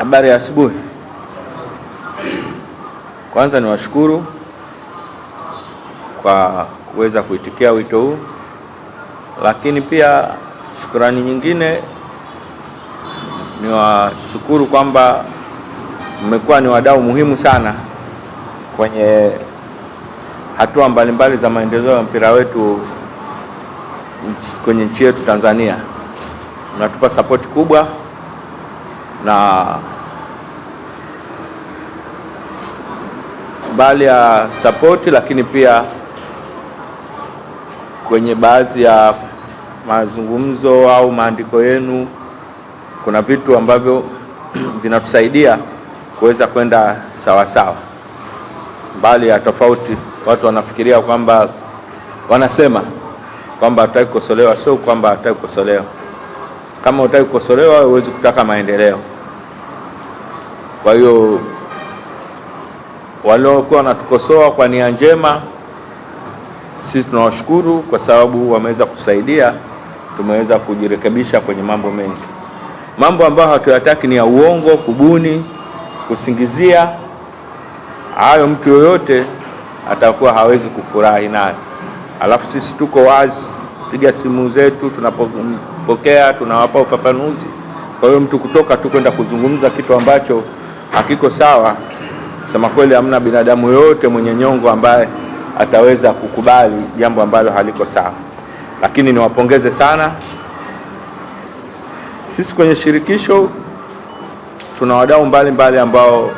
Habari ya asubuhi. Kwanza niwashukuru kwa kuweza kuitikia wito huu, lakini pia shukrani nyingine niwashukuru kwamba mmekuwa ni wadau muhimu sana kwenye hatua mbalimbali za maendeleo ya mpira wetu kwenye nchi yetu Tanzania. Mnatupa support kubwa, na bali ya support, lakini pia kwenye baadhi ya mazungumzo au maandiko yenu kuna vitu ambavyo vinatusaidia kuweza kwenda sawa sawa. Bali ya tofauti, watu wanafikiria kwamba wanasema kwamba hataki kukosolewa, sio kwamba hataki kukosolewa. Kama hutaki kukosolewa huwezi kutaka maendeleo. Kwa hiyo waliokuwa wanatukosoa kwa nia njema, sisi tunawashukuru kwa sababu wameweza kusaidia, tumeweza kujirekebisha kwenye mambo mengi. Mambo ambayo hatuyataki ni ya uongo, kubuni, kusingizia. Hayo mtu yoyote atakuwa hawezi kufurahi nayo. Alafu sisi tuko wazi, piga simu zetu, tunapokea, tunawapa ufafanuzi. Kwa hiyo mtu kutoka tu kwenda kuzungumza kitu ambacho hakiko sawa, sema kweli hamna binadamu yoyote mwenye nyongo ambaye ataweza kukubali jambo ambalo haliko sawa. Lakini niwapongeze sana. Sisi kwenye shirikisho tuna wadau mbalimbali ambao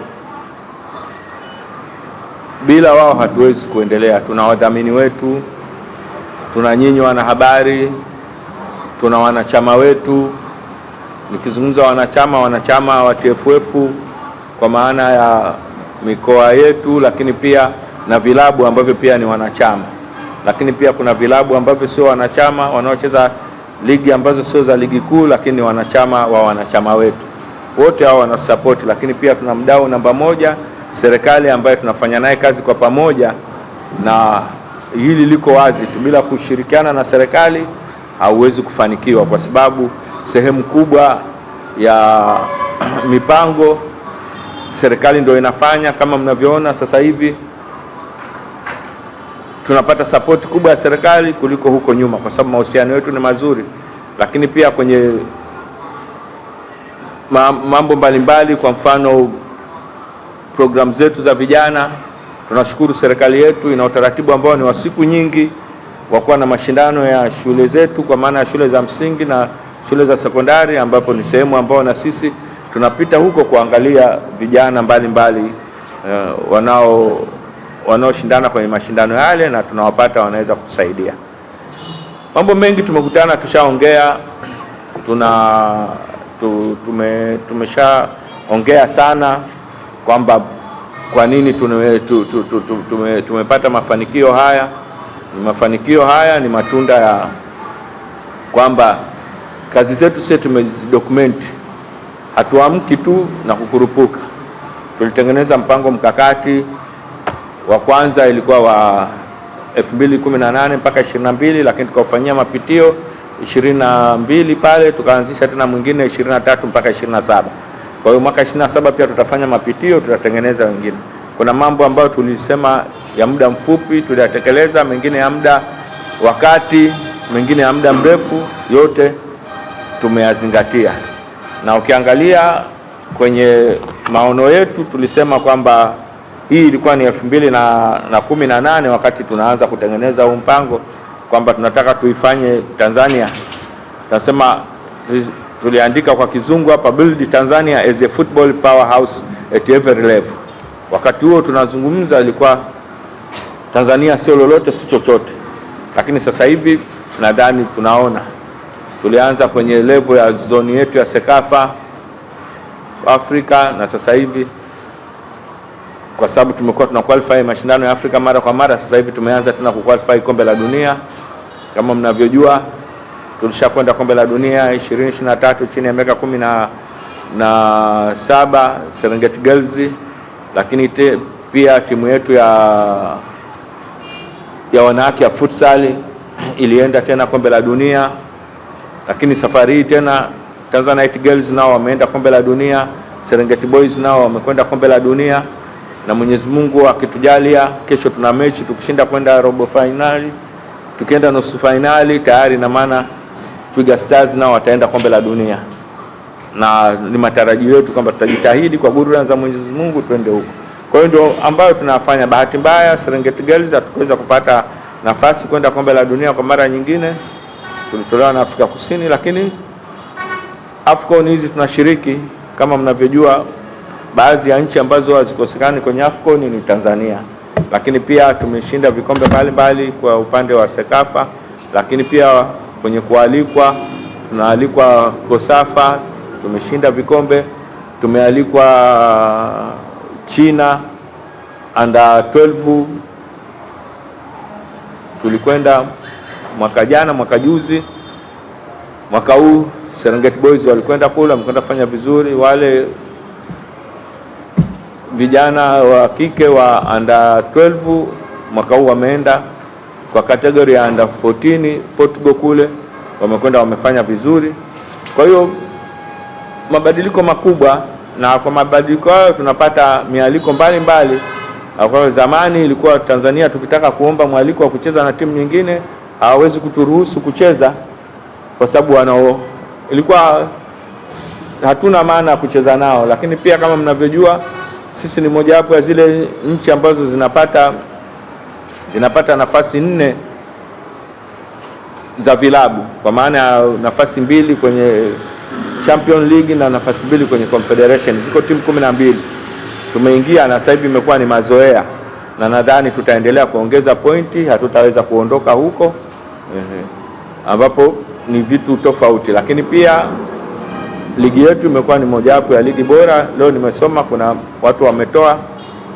bila wao hatuwezi kuendelea. Tuna wadhamini wetu, tuna nyinyi wanahabari, tuna wanachama wetu. Nikizungumza wanachama wa TFF kwa maana ya mikoa yetu, lakini pia na vilabu ambavyo pia ni wanachama. Lakini pia kuna vilabu ambavyo sio wanachama, wanaocheza ligi ambazo sio za ligi kuu, lakini wanachama wa wanachama wetu. Wote hao wana support. Lakini pia tuna mdau namba moja, serikali, ambaye tunafanya naye kazi kwa pamoja, na hili liko wazi tu, bila kushirikiana na serikali hauwezi kufanikiwa, kwa sababu sehemu kubwa ya mipango serikali ndio inafanya. Kama mnavyoona sasa hivi tunapata support kubwa ya serikali kuliko huko nyuma, kwa sababu mahusiano yetu ni mazuri. Lakini pia kwenye mambo mbalimbali, kwa mfano program zetu za vijana, tunashukuru serikali yetu ina utaratibu ambao ni wa siku nyingi wa kuwa na mashindano ya shule zetu, kwa maana ya shule za msingi na shule za sekondari, ambapo ni sehemu ambao na sisi tunapita huko kuangalia vijana mbalimbali wanaoshindana kwenye mashindano yale, na tunawapata wanaweza kutusaidia. Mambo mengi tumekutana, tushaongea, tumeshaongea sana kwamba kwa nini tumepata mafanikio haya. Mafanikio haya ni matunda ya kwamba kazi zetu sisi tumezidokumenti. Hatuamki tu na kukurupuka. Tulitengeneza mpango mkakati wa kwanza, ilikuwa wa 2018 mpaka 22, lakini tukafanyia mapitio 22 pale, tukaanzisha tena mwingine 23 mpaka 27. Kwa hiyo mwaka 27 pia tutafanya mapitio, tutatengeneza wengine. Kuna mambo ambayo tulisema ya muda mfupi tuliyatekeleza, mengine ya muda wakati, mengine ya muda mrefu, yote tumeyazingatia. Na ukiangalia kwenye maono yetu tulisema kwamba hii ilikuwa ni 2018 wakati tunaanza kutengeneza huu mpango, kwamba tunataka tuifanye Tanzania. Tunasema, tuliandika kwa kizungu hapa, build Tanzania as a football powerhouse at every level. Wakati huo tunazungumza ilikuwa Tanzania sio lolote, si chochote. Lakini sasa hivi nadhani tunaona tulianza kwenye level ya zoni yetu ya Sekafa Afrika, na sasa hivi kwa sababu tumekuwa tuna qualify mashindano ya Afrika mara kwa mara, sasa hivi tumeanza tena kuqualify kombe la dunia. Kama mnavyojua tulishakwenda kombe la dunia 2023 chini ya miaka 17 Serengeti Girls, lakini pia timu yetu ya wanawake ya futsal ilienda tena kombe la dunia. Lakini safari hii tena Tanzanite Girls nao wameenda kombe la dunia. Serengeti Boys nao wamekwenda kombe la dunia, na Mwenyezi Mungu akitujalia kesho tuna mechi, tukishinda kwenda robo finali, tukienda nusu finali tayari, na maana Twiga Stars nao wataenda kombe la dunia, na ni matarajio yetu kwamba tutajitahidi kwa burudani za Mwenyezi Mungu twende huko. Kwa hiyo ndio ambayo tunafanya. Bahati mbaya Serengeti Girls hatukuweza kupata nafasi kwenda kombe la dunia kwa mara nyingine, tulitolewa na Afrika Kusini, lakini AFCON hizi tunashiriki. Kama mnavyojua, baadhi ya nchi ambazo hazikosekani kwenye AFCON ni Tanzania, lakini pia tumeshinda vikombe mbalimbali kwa upande wa Sekafa, lakini pia kwenye kualikwa tunaalikwa Kosafa, tumeshinda vikombe. Tumealikwa China under 12 tulikwenda mwaka jana, mwaka juzi. Mwaka huu Serengeti Boys walikwenda kule, wamekwenda fanya vizuri. Wale vijana wa kike wa under 12 mwaka huu wameenda kwa kategori ya under 14 Portugal kule, wamekwenda wamefanya vizuri. Kwa hiyo mabadiliko makubwa, na kwa mabadiliko hayo tunapata mialiko mbalimbali. Kwa zamani ilikuwa Tanzania tukitaka kuomba mwaliko wa kucheza na timu nyingine hawawezi kuturuhusu kucheza kwa sababu ilikuwa hatuna maana ya kucheza nao. Lakini pia kama mnavyojua, sisi ni mojawapo ya zile nchi ambazo zinapata nafasi 4 za vilabu, kwa maana ya nafasi 2 kwenye Champion League na nafasi 2 kwenye Confederation. Ziko timu 12 tumeingia, na sasa hivi imekuwa ni mazoea, na nadhani tutaendelea kuongeza pointi, hatutaweza kuondoka huko ambapo ni vitu tofauti. Lakini pia ligi yetu imekuwa ni mojawapo ya ligi bora. Leo nimesoma kuna watu wametoa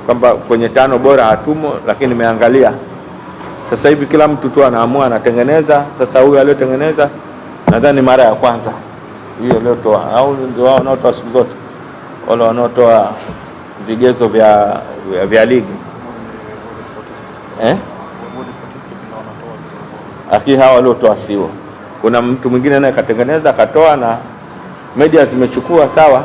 kwamba kwenye 5 bora hatumo, lakini nimeangalia sasa hivi kila mtu tu anaamua anatengeneza. Sasa huyu aliyotengeneza nadhani mara ya kwanza hiyo leo toa, au ndio wao wanaotoa siku zote, wale wanaotoa vigezo vya ligi aki hawa waliotoa sio. Kuna mtu mwingine naye katengeneza akatoa na media zimechukua sawa,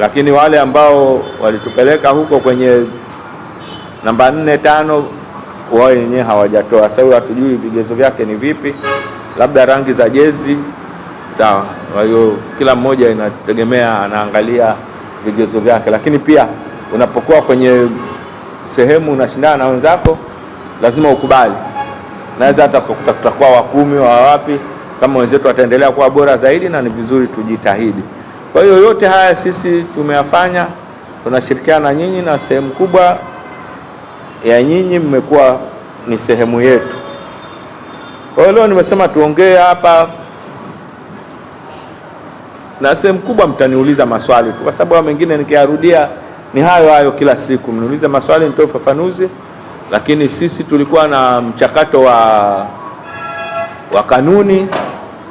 lakini wale ambao walitupeleka huko kwenye namba 4, 5 wao wenyewe hawajatoa. Sasa hatujui vigezo vyake ni vipi, labda rangi za jezi sawa. Kwa hiyo kila mmoja inategemea anaangalia vigezo vyake, lakini pia unapokuwa kwenye sehemu unashindana na wenzako lazima ukubali. Naweza hata kutakuwa wa 10 wa wapi, kama wenzetu wataendelea kuwa bora zaidi, na ni vizuri tujitahidi. Kwa hiyo yote haya sisi tumeyafanya, tunashirikiana na nyinyi, na sehemu kubwa ya nyinyi mmekuwa ni sehemu yetu. Kwa hiyo leo nimesema tuongee hapa, na sehemu kubwa mtaniuliza maswali tu, kwa sababu mengine nikiarudia ni hayo kila siku. Mniulize maswali nitoe ufafanuzi, lakini sisi tulikuwa na mchakato wa kanuni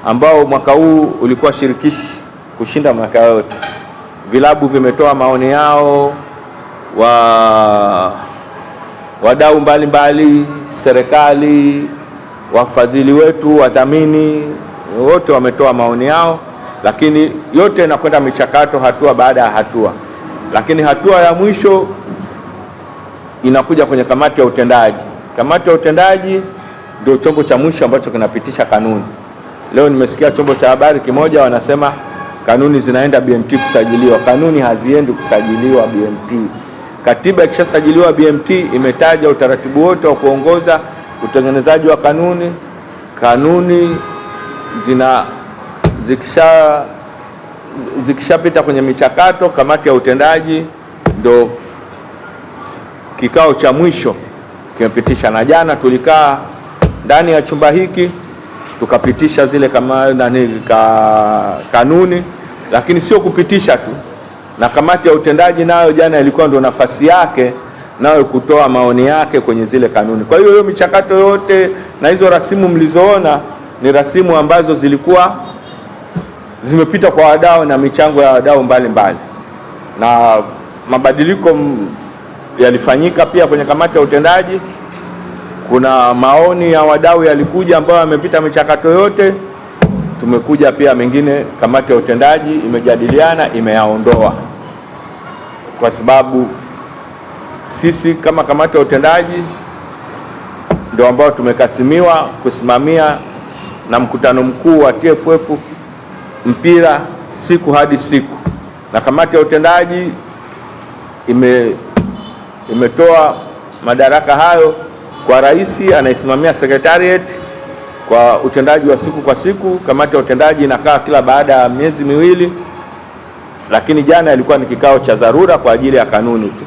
ambao mwaka huu ulikuwa shirikishi kushinda mwaka yote. Vilabu vimetoa maoni yao, wadau mbalimbali, serikali, wafadhili wetu, wadhamini wote wametoa maoni yao, lakini yote inakwenda michakato hatua baada ya hatua. Lakini hatua ya mwisho inakuja kwenye kamati ya utendaji. Kamati ya utendaji ndio chombo cha mwisho ambacho kinapitisha kanuni. Leo nimesikia chombo cha habari kimoja wanasema kanuni zinaenda BMT kusajiliwa. Kanuni haziendi kusajiliwa BMT. Katiba ikishasajiliwa BMT imetaja utaratibu wote wa kuongoza utengenezaji wa kanuni. Kanuni zikishapita kwenye michakato, kamati ya utendaji ndo kikao cha mwisho kimepitisha. Na jana tulikaa ndani ya chumba hiki tukapitisha zile kanuni, lakini sio kupitisha tu, na kamati ya utendaji nayo jana ilikuwa ndo nafasi yake nayo kutoa maoni yake kwenye zile kanuni. Kwa hiyo michakato yote na hizo rasimu mlizoona ni rasimu ambazo zilikuwa zimepita kwa wadau na michango ya wadau mbalimbali, na mabadiliko yalifanyika pia kwenye kamati ya utendaji. Kuna maoni ya wadau yalikuja ambayo yamepita michakato yote, tumekuja pia mengine, kamati ya utendaji imejadiliana, imeyaondoa, kwa sababu sisi kama kamati ya utendaji ndio ambao tumekasimiwa kusimamia na mkutano mkuu wa TFF mpira siku hadi siku, na kamati ya utendaji imetoa madaraka hayo kwa rais anayesimamia secretariat kwa utendaji wa siku kwa siku. Kamati ya utendaji inakaa kila baada ya miezi miwili, lakini jana ilikuwa ni kikao cha dharura kwa ajili ya kanuni tu,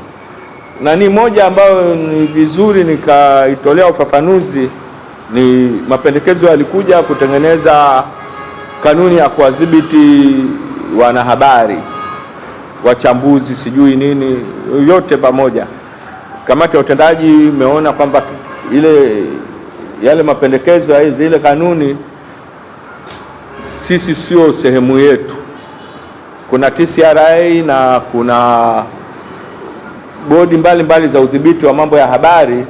na ni moja ambayo ni vizuri nikaitolea ufafanuzi. Ni mapendekezo yalikuja kutengeneza kanuni ya kuwadhibiti wanahabari, wachambuzi, sijui nini, yote pamoja. Kamati ya utendaji imeona kwamba yale mapendekezo ya zile kanuni sisi sio sehemu yetu. Kuna TCRA na kuna bodi mbalimbali za udhibiti wa mambo ya habari,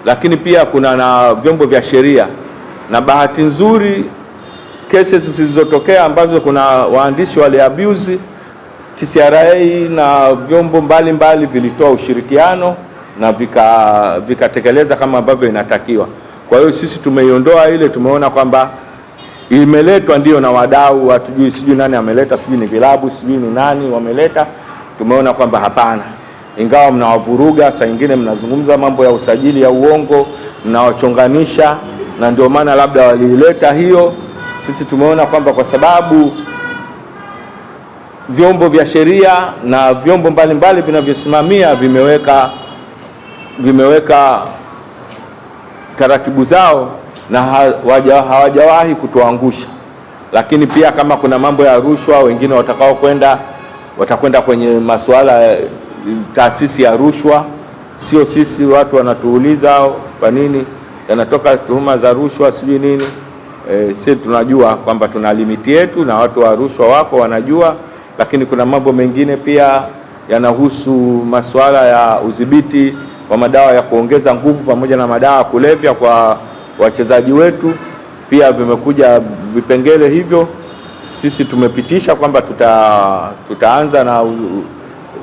lakini pia kuna na vyombo vya sheria, na bahati nzuri cases zilizotokea ambazo kuna waandishi wale abuse, TCRA na vyombo mbalimbali vilitoa ushirikiano na vikatekeleza kama ambavyo inatakiwa. Kwa hiyo sisi tumeiondoa ile, tumeona kwamba imeletwa ndio na wadau, hatujui sijui nani ameleta, sijui ni vilabu, sijui ni nani wameleta. Tumeona kwamba hapana, ingawa mnawavuruga, saa nyingine mnazungumza mambo ya usajili ya uongo, mnawachonganisha, na ndio maana labda waliileta hiyo. Sisi tumeona kwamba kwa sababu vyombo vya sheria na vyombo mbalimbali vinavyosimamia vimeweka taratibu zao na hawajawahi kutuangusha. Lakini pia kama kuna mambo ya rushwa, wengine watakwenda kwenye masuala ya taasisi ya rushwa, sio sisi. Watu wanatuuliza kwa nini yanatoka tuhuma za rushwa sijui nini. Sisi tunajua kwamba tuna limiti yetu na watu wa rushwa wako wanajua, lakini kuna mambo mengine pia yanahusu masuala ya udhibiti wa madawa ya kuongeza nguvu pamoja na madawa ya kulevya kwa wachezaji wetu. Pia vimekuja vipengele hivyo. Sisi tumepitisha kwamba tutaanza na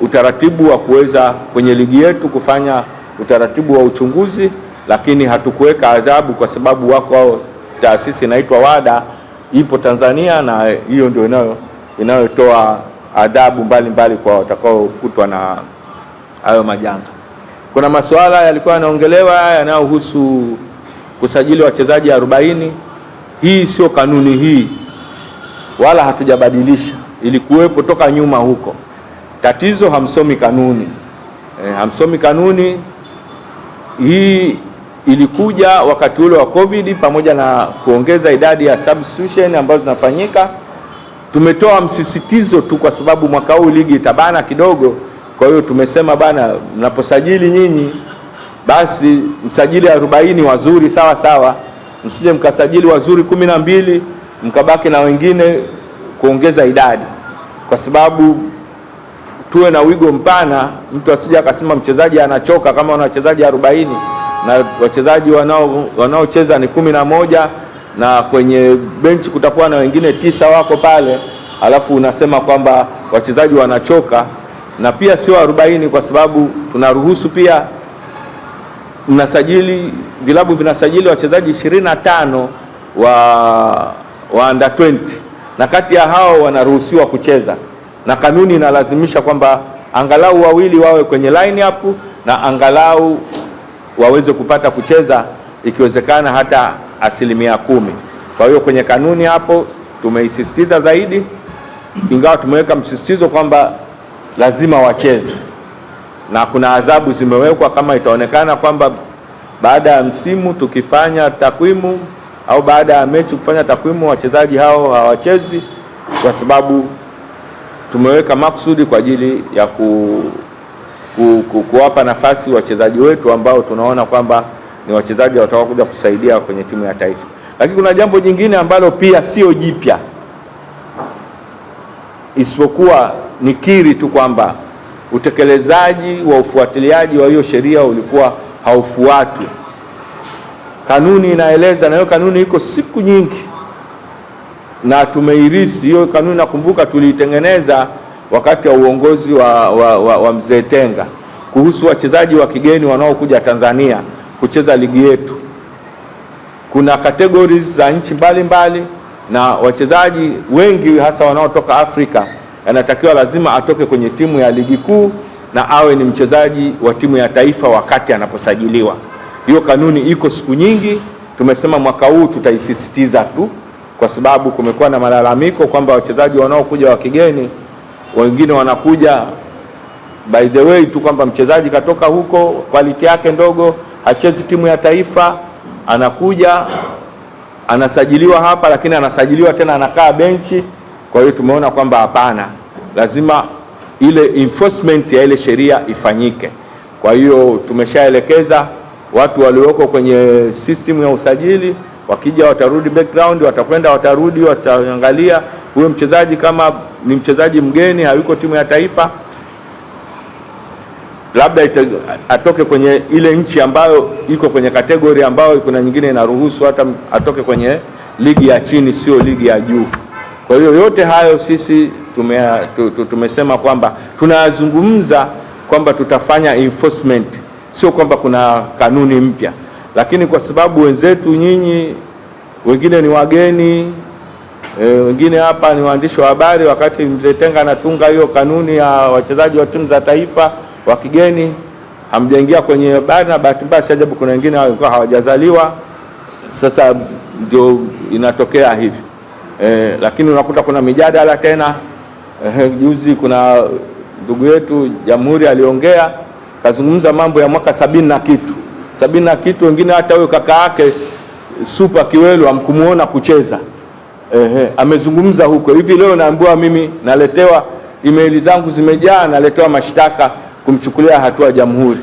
utaratibu wa kuweza kwenye ligi yetu kufanya utaratibu wa uchunguzi, lakini hatukuweka adhabu kwa sababu wako taasisi inaitwa WADA ipo Tanzania, na hiyo ndio inayotoa adhabu mbalimbali kwa watakaokutwa na hayo majanga. Kuna masuala yalikuwa yanaongelewa yanayohusu kusajili wachezaji 40. Hii sio kanuni hii, wala hatujabadilisha, ilikuwepo toka nyuma huko. Tatizo hamsomi kanuni. Hamsomi kanuni. Hii ilikuja wakati ule wa COVID pamoja na kuongeza idadi ya substitution ambazo zinafanyika. Tumetoa msisitizo tu kwa sababu mwaka huu ligi itabana kidogo. Kwa hiyo tumesema bana, mnaposajili nyinyi basi msajili 40 wazuri sawa sawa, msije mkasajili wazuri 12 mkabaki na wengine kuongeza idadi, kwa sababu tuwe na wigo mpana. Mtu asije akasema mchezaji anachoka kama wana wachezaji 40 na wachezaji wanaocheza ni 11 na kwenye benchi kutakuwa na wengine 9 wako pale, alafu unasema kwamba wachezaji wanachoka. Na pia sio 40 kwa sababu tunaruhusu pia vilabu vinasajili wachezaji 25 wa under 20, na kati ya hao wanaruhusiwa kucheza, na kanuni inalazimisha kwamba angalau wawili wawe kwenye line up na angalau waweze kupata kucheza, ikiwezekana hata 10%. Kwa hiyo kwenye kanuni hapo tumeisisitiza zaidi, ingawa tumeweka msisitizo kwamba lazima wacheze, na kuna adhabu zimewekwa kama itaonekana kwamba baada ya msimu tukifanya takwimu au baada ya mechi kufanya takwimu wachezaji hao hawachezi, kwa sababu tumeweka maksudi kwa ajili ya kuwapa nafasi wachezaji wetu ambao tunaona kwamba ni wachezaji watakaokuja kusaidia kwenye timu ya taifa. Lakini kuna jambo jingine ambalo pia sio jipya, isipokuwa nikiri tu kwamba utekelezaji wa ufuatiliaji wa hiyo sheria ulikuwa haufuatwi. Kanuni inaeleza, na hiyo kanuni iko siku nyingi, na tumeirisi hiyo kanuni. Nakumbuka tuliitengeneza wakati wa uongozi wa Mzee Tenga kuhusu wachezaji wa kigeni wanaokuja Tanzania kucheza ligi yetu. Kuna categories za nchi mbalimbali na wachezaji wengi hasa wanaotoka Afrika anatakiwa lazima atoke kwenye timu ya ligi kuu na awe ni mchezaji wa timu ya taifa wakati anaposajiliwa. Hiyo kanuni iko siku nyingi, tumesema mwaka huu tutaisisitiza tu kwa sababu kumekuwa na malalamiko kwamba wachezaji wanaokuja wa kigeni wengine wanakuja by the way tu kwamba mchezaji katoka huko, quality yake ndogo, hachezi timu ya taifa, anakuja anasajiliwa hapa, lakini anasajiliwa tena anakaa benchi. Kwa hiyo tumeona kwamba hapana, lazima ile enforcement ya ile sheria ifanyike. Kwa hiyo tumeshaelekeza watu walioko kwenye system ya usajili, wakija watarudi background, watakwenda watarudi, wataangalia huyo mchezaji kama ni mchezaji mgeni hayuko timu ya taifa, labda atoke kwenye ile nchi ambayo iko kwenye kategori ambayo kuna nyingine inaruhusu hata atoke kwenye ligi ya chini, sio ligi ya juu. Kwa hiyo yote hayo sisi tumesema kwamba tunazungumza kwamba tutafanya enforcement, sio kwamba kuna kanuni mpya, lakini kwa sababu wenzetu nyinyi wengine ni wageni, wengine hapa ni waandishi wa habari, wakati Mzee Tenga anatunga hiyo kanuni ya wachezaji wa timu za taifa wa kigeni hamjaingia kwenye habari, na bahati mbaya si ajabu kuna wengine walikuwa hawajazaliwa, sasa ndio inatokea hivi. Lakini unakuta kuna mijadala tena. Juzi kuna ndugu yetu Jamhuri aliongea, kazungumza mambo ya mwaka 70 na kitu, wengine hata huyo kaka yake Super Kiwelu amkumuona kucheza. Amezungumza huko. Hivi leo naambiwa mimi naletewa email zangu zimejaa, naletewa mashtaka kumchukulia hatua Jamhuri.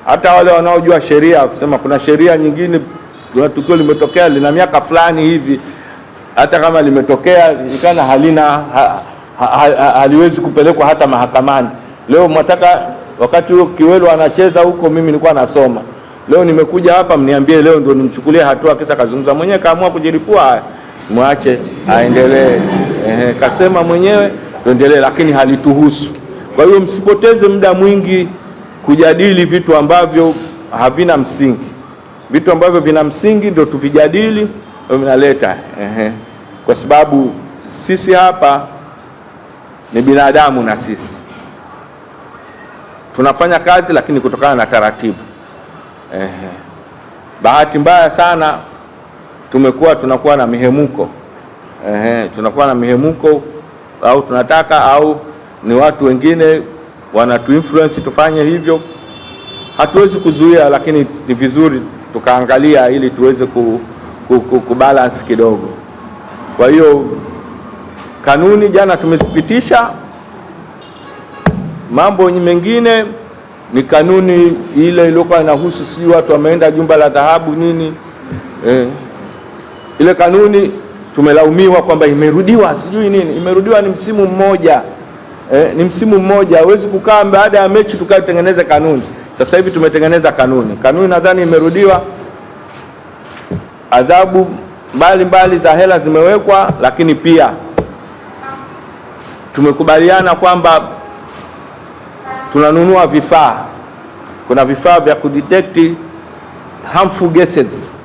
Hata wale wanaojua sheria kusema kuna sheria nyingine, kuna tukio limetokea lina miaka fulani hivi, hata kama limetokea ikana haliwezi kupelekwa hata mahakamani. Leo mwataka wakati huo Kiwelu anacheza huko, mimi nilikuwa nasoma. Leo nimekuja hapa mniambie leo ndio nimchukulie hatua, kisa kazungumza mwenyewe, kaamua kujilipua, mwache aendelee. Kasema mwenyewe tuendelee, lakini halituhusu. Kwa hiyo msipoteze muda mwingi kujadili vitu ambavyo havina msingi. Vitu ambavyo vina msingi ndio tuvijadili, vinaleta kwa sababu sisi hapa ni binadamu na sisi tunafanya kazi, lakini kutokana na taratibu. Bahati mbaya sana tunakuwa na mihemuko. Tunakuwa na mihemuko au tunataka au ni watu wengine wanatu influence tufanye hivyo. Hatuwezi kuzuia, lakini ni vizuri tukaangalia ili tuweze kubalance kidogo. Kwa hiyo kanuni jana tumezipitisha. Mambo mengine ni kanuni ile iliyokuwa inahusu si watu wameenda jumba la dhahabu nini. Ile kanuni tumelaumiwa kwamba imerudiwa sijui nini. Imerudiwa ni msimu mmoja. Ni msimu mmoja, huwezi kukaa baada ya mechi tukatengeneza kanuni. Sasa hivi tumetengeneza kanuni. Kanuni nadhani imerudiwa. Adhabu mbalimbali za hela zimewekwa, lakini pia tumekubaliana kwamba tunanunua vifaa. Kuna vifaa vya kudetect harmful gases.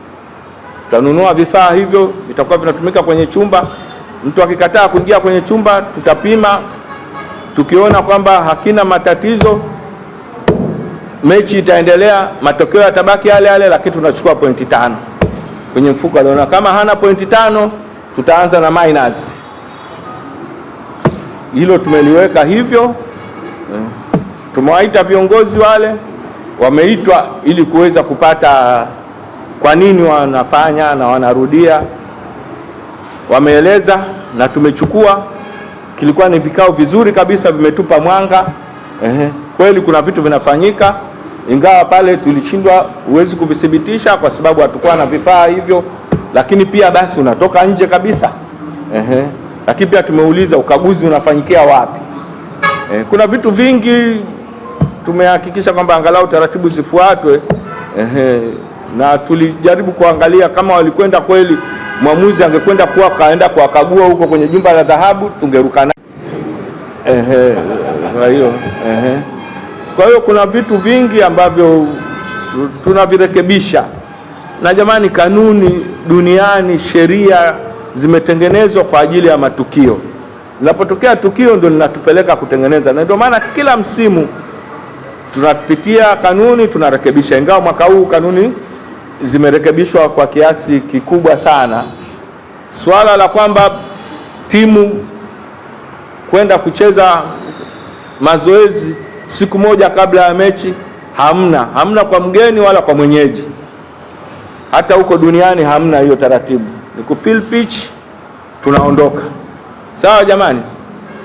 Tutanunua vifaa hivyo, vitakuwa vinatumika kwenye chumba. Mtu akikataa kuingia kwenye chumba tutapima. Tukiona kwamba hakina matatizo, mechi itaendelea, matokeo yatabaki yale yale, lakini tunachukua pointi 5 kwenye mfuko. Aliona kama hana pointi 5 tutaanza na minus. Hilo tumeliweka hivyo. Tumewaita viongozi wale, wameitwa ili kuweza kupata kwa nini wanafanya na wanarudia. Wameeleza na tumechukua. Kilikuwa ni vikao vizuri kabisa, vimetupa mwanga. Kweli kuna vitu vinafanyika, ingawa pale tulishindwa, huwezi kuvidhibitisha kwa sababu hatakuwa na vifaa hivyo, lakini pia basi unatoka nje kabisa. Lakini pia tumeuliza ukaguzi unafanyikia wapi. Kuna vitu vingi tumehakikisha kwamba angalau taratibu zifuatwe. Na tulijaribu kuangalia kama walikwenda kweli mwamuzi angekwenda kaenda kuwakagua huko kwenye jumba la dhahabu, tungeruka. Kwa hiyo kuna vitu vingi ambavyo tunavirekebisha, na jamani, kanuni duniani, sheria zimetengenezwa kwa ajili ya matukio. Linapotokea tukio ndio linatupeleka kutengeneza, na ndio maana kila msimu tunapitia kanuni, tunarekebisha. Ingawa mwaka huu kanuni zimerekebishwa kwa kiasi kikubwa sana. Swala la kwamba timu kwenda kucheza mazoezi siku moja kabla ya mechi hamna kwa mgeni wala kwa mwenyeji. Hata huko duniani hamna hiyo taratibu. Ni kufill pitch, tunaondoka. Sawa jamani?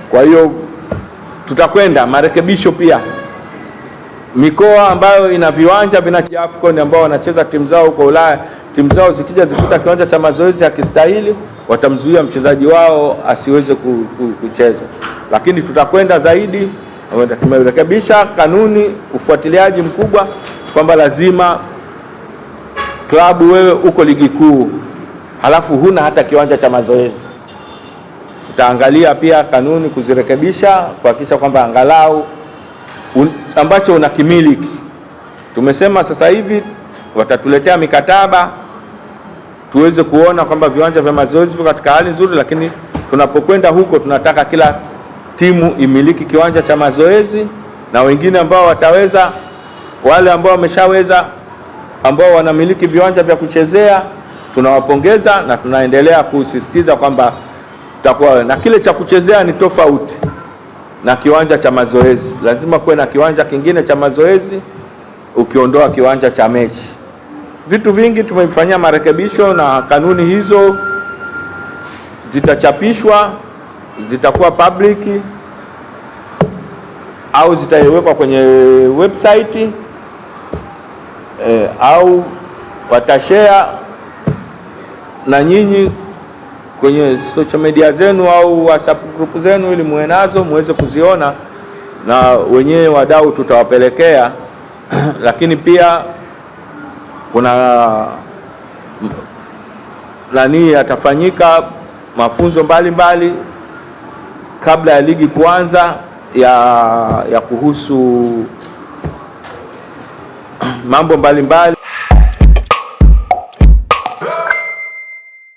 Kwa hiyo tutakwenda marekebisho pia. Mikoa ambayo ina viwanja vina AFCON ambao wanacheza timu zao huko Ulaya, timu zao zikija zikuta kiwanja cha mazoezi hakistahili, watamzuia mchezaji wao asiweze kucheza. Lakini tutakwenda zaidi, tumerekebisha kanuni, ufuatiliaji mkubwa kwamba lazima klabu, wewe uko ligi kuu halafu huna hata kiwanja cha mazoezi. Tutaangalia pia kanuni kuzirekebisha, kuhakikisha kwamba angalau ambacho unakimiliki. Tumesema sasa hivi watatuletea mikataba tuweze kuona kwamba viwanja vya mazoezi viko katika hali nzuri, lakini tunapokwenda huko tunataka kila timu imiliki kiwanja cha mazoezi, na wengine ambao wataweza, wale ambao wameshaweza, ambao wanamiliki viwanja vya kuchezea, tunawapongeza na tunaendelea kusisitiza kwamba tutakuwa na kile cha kuchezea ni tofauti na kiwanja cha mazoezi. Lazima kuwe na kiwanja kingine cha mazoezi ukiondoa kiwanja cha mechi. Vitu vingi tumefanyia marekebisho, na kanuni hizo zitachapishwa, zitakuwa public au zitawekwa kwenye website au watashare na nyinyi kwenye social media zenu au WhatsApp group zenu, ili muwe nazo muweze kuziona, na wenyewe wadau tutawapelekea. Lakini pia kuna yatafanyika mafunzo mbalimbali kabla ya ligi kuanza ya kuhusu mambo mbalimbali.